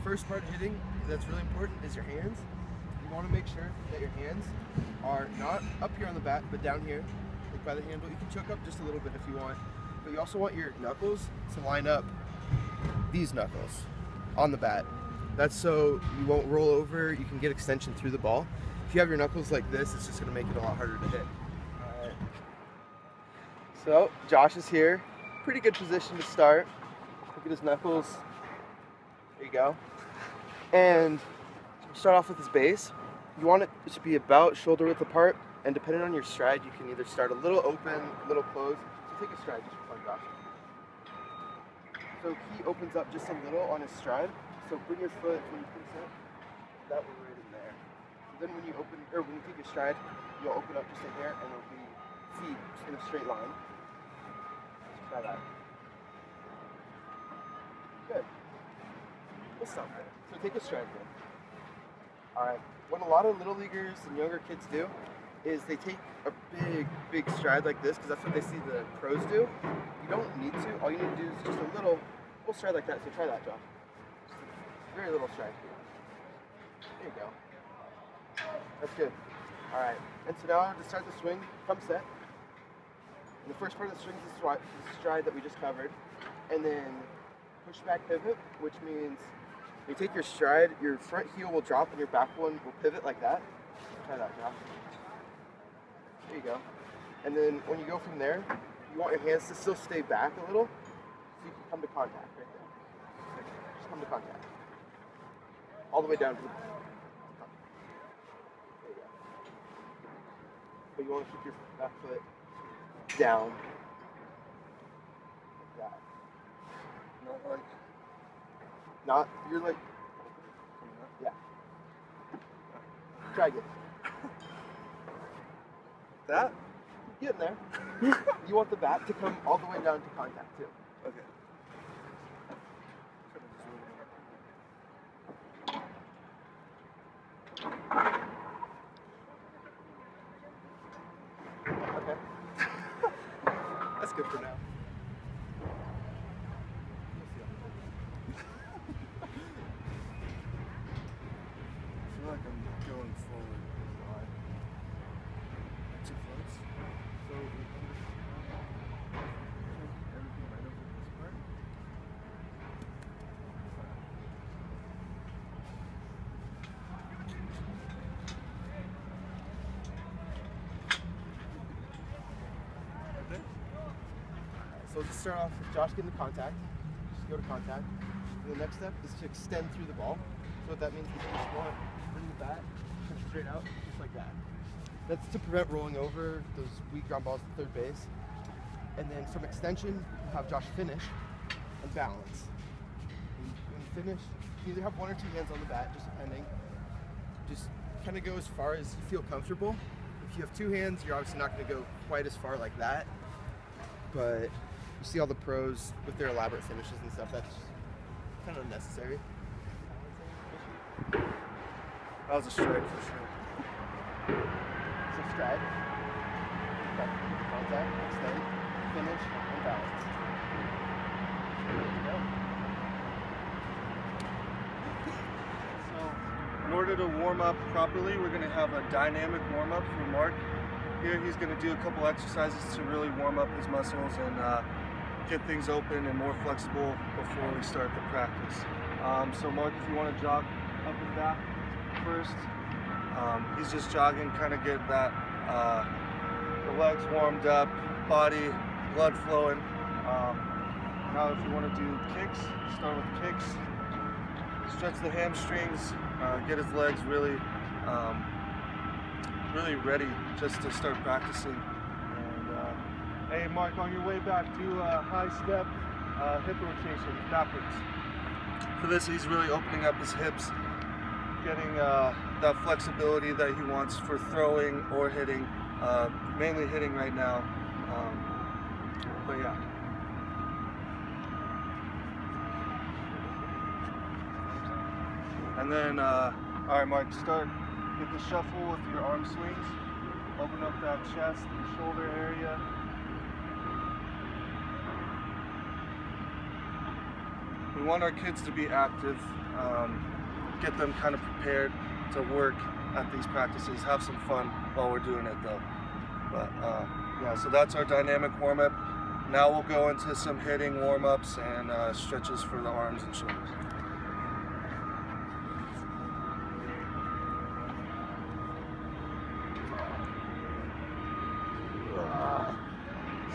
first part of hitting that's really important is your hands. You want to make sure that your hands are not up here on the bat, but down here, like by the handle. You can choke up just a little bit if you want, but you also want your knuckles to line up these knuckles on the bat. That's so you won't roll over, you can get extension through the ball. If you have your knuckles like this, it's just going to make it a lot harder to hit. All right. So Josh is here, pretty good position to start. Look at his knuckles. There you go. And start off with his base. You want it to be about shoulder width apart, and depending on your stride, you can either start a little open, a little closed. So take a stride just for fun, Josh. So he opens up just a little on his stride. So bring your foot when you place it, that way right in there. And then when you open, or when you take your stride, you'll open up just a hair, and it'll be feet in a straight line. Let's try that. Good. We'll stop there. So take a stride here. All right. What a lot of little leaguers and younger kids do is they take a big stride like this because that's what they see the pros do. You don't need to. All you need to do is just a little stride like that. So try that, Josh. Just a very little stride here. There you go. That's good. All right. And so now to start the swing, come set. And the first part of the swing is the stride that we just covered, and then push back pivot, which means you take your stride, your front heel will drop and your back one will pivot like that. Try that, Josh. There you go. And then when you go from there, you want your hands to still stay back a little so you can come to contact right there. Just come to contact. All the way down to the there you go. But you want to keep your back foot down. Like that. Not, you're like, yeah. Try again. That? You're getting there. You want the bat to come all the way down to contact too. Okay. Okay. That's good for now. I feel like I'm going forward a lot. Too close. So everything right over this part. Right there? So let's start off with Josh getting the contact. Just go to contact. And the next step is to extend through the ball. So what that means is you just want to bring the bat straight out, just like that. That's to prevent rolling over those weak ground balls to third base. And then from extension, you have Josh finish and balance. When you finish, you either have one or two hands on the bat, just depending. Just kind of go as far as you feel comfortable. If you have two hands, you're obviously not going to go quite as far like that. But you see all the pros with their elaborate finishes and stuff, that's kind of unnecessary. That was a strike for sure. So stride, contact, extend, finish, and balance. There you go. So, in order to warm up properly, we're going to have a dynamic warm up for Mark. Here he's going to do a couple exercises to really warm up his muscles and get things open and more flexible before we start the practice. So Mark, if you want to jog up and back first, he's just jogging, kind of get that the legs warmed up, body, blood flowing. Now if you want to do kicks, start with kicks, stretch the hamstrings, get his legs really really ready just to start practicing. And hey Mark, on your way back, do a high step hip rotation backwards. For this, he's really opening up his hips, getting that flexibility that he wants for throwing or hitting, mainly hitting right now. But yeah. And then, all right, Mark, start with the shuffle with your arm swings. Open up that chest and shoulder area. we want our kids to be active, get them kind of prepared to work at these practices, have some fun while we're doing it though. But yeah, so that's our dynamic warm-up. Now we'll go into some hitting warm-ups and stretches for the arms and shoulders.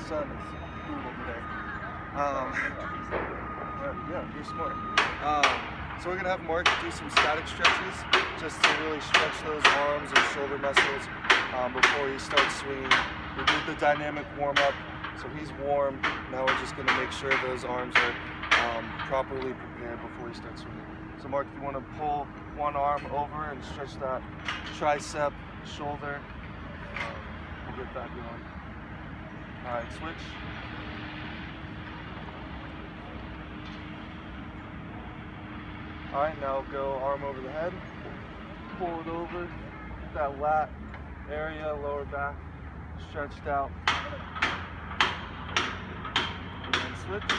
Sun is brutal today. Yeah, you're smart. So we're gonna have Mark do some static stretches just to really stretch those arms and shoulder muscles before he starts swinging. We did the dynamic warm-up, so he's warm. Now we're just gonna make sure those arms are properly prepared before he starts swinging. So Mark, if you want to pull one arm over and stretch that tricep, shoulder, we'll get that going. All right, switch. All right, now go arm over the head, pull it over, that lat area, lower back, stretched out, and then switch.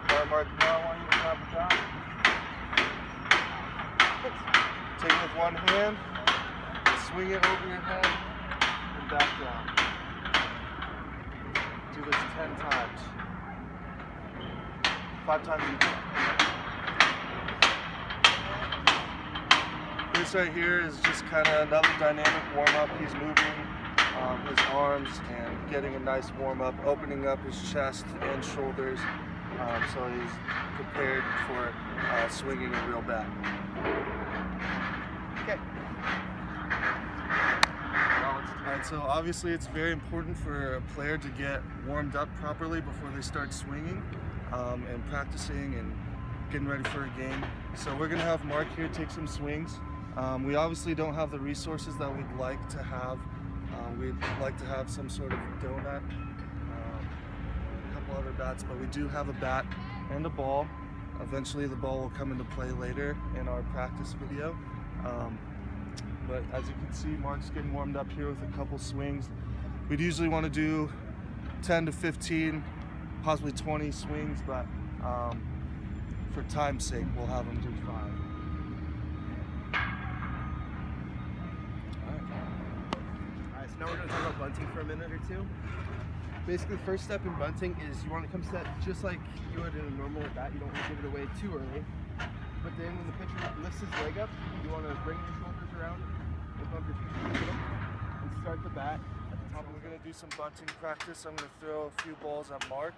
All right, Mark, now I want you to drop it down. Take it with one hand, swing it over your head, and back down. Do this 10 times. 5 times each. This right here is just kind of another dynamic warm-up. He's moving his arms and getting a nice warm-up, opening up his chest and shoulders, so he's prepared for swinging a real bat. Okay. Alright, so obviously it's very important for a player to get warmed up properly before they start swinging and practicing and getting ready for a game. So we're going to have Mark here take some swings. We obviously don't have the resources that we'd like to have. We'd like to have some sort of donut, a couple other bats, but we do have a bat and a ball. Eventually the ball will come into play later in our practice video. But as you can see, Mark's getting warmed up here with a couple swings. We'd usually want to do 10 to 15, possibly 20 swings, but for time's sake, we'll have him do 5. Alright, so now we're going to talk about bunting for a minute or two. Basically, the first step in bunting is you want to come set just like you would in a normal bat. You don't want to give it away too early. But then when the pitcher lifts his leg up, you want to bring your shoulders around, lift up your feet a little, and start the bat at the top. So we're going to do some bunting practice. I'm going to throw a few balls at Mark.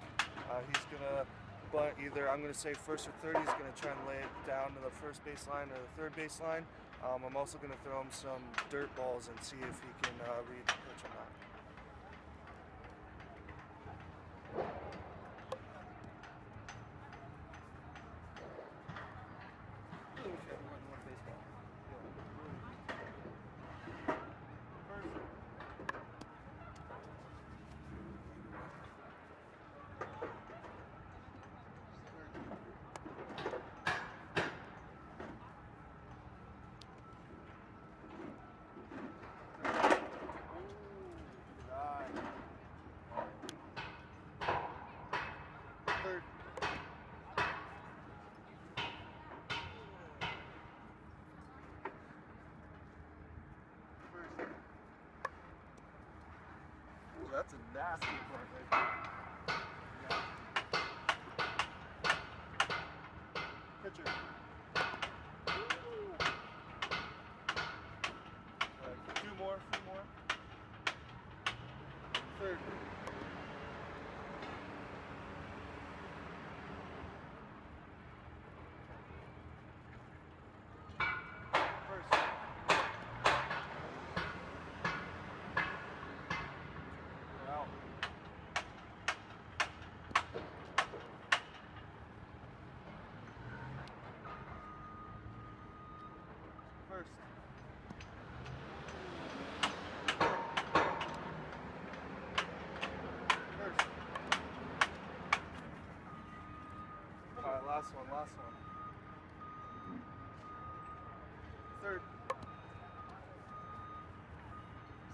He's going to bunt either, I'm going to say first or third. He's going to try and lay it down to the first baseline or the third baseline. I'm also going to throw him some dirt balls and see if he can read the pitch or not. That's a nasty part right there. Pitcher. A few more. Third. Alright, last one. Third.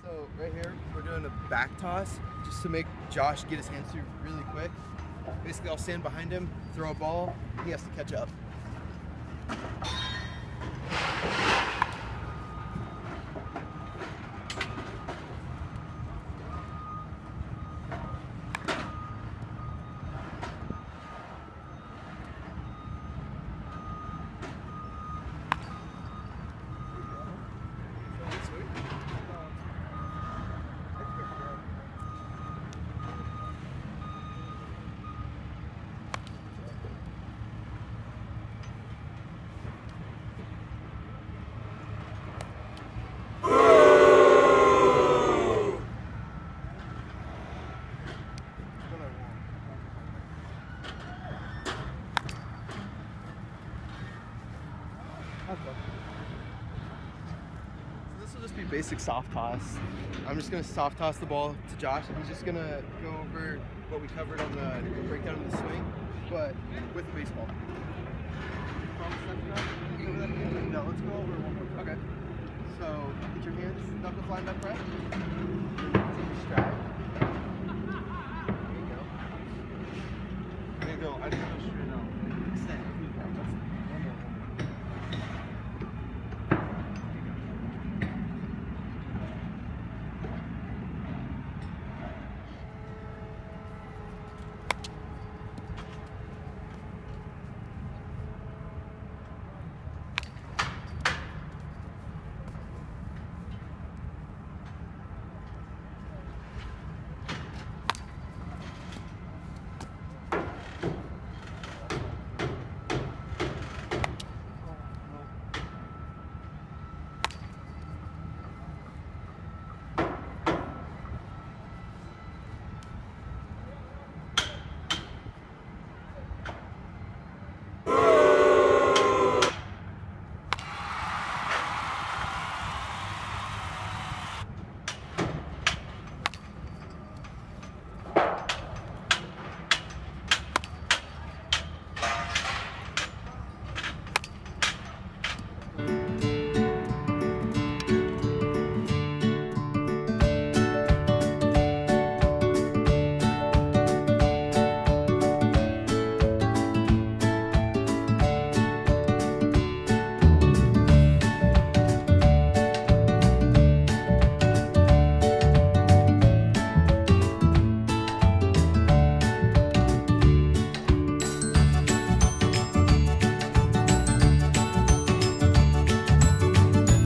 So So right here, we're doing a back toss just to make Josh get his hands through really quick. Basically, I'll stand behind him, throw a ball, he has to catch up. So this will just be basic soft toss. I'm just gonna soft toss the ball to Josh, and he's just gonna go over what we covered on the breakdown of the swing, but with a baseball. No, let's go over one more time. Okay. So get your hands, knuckles lined up right. Take your stride.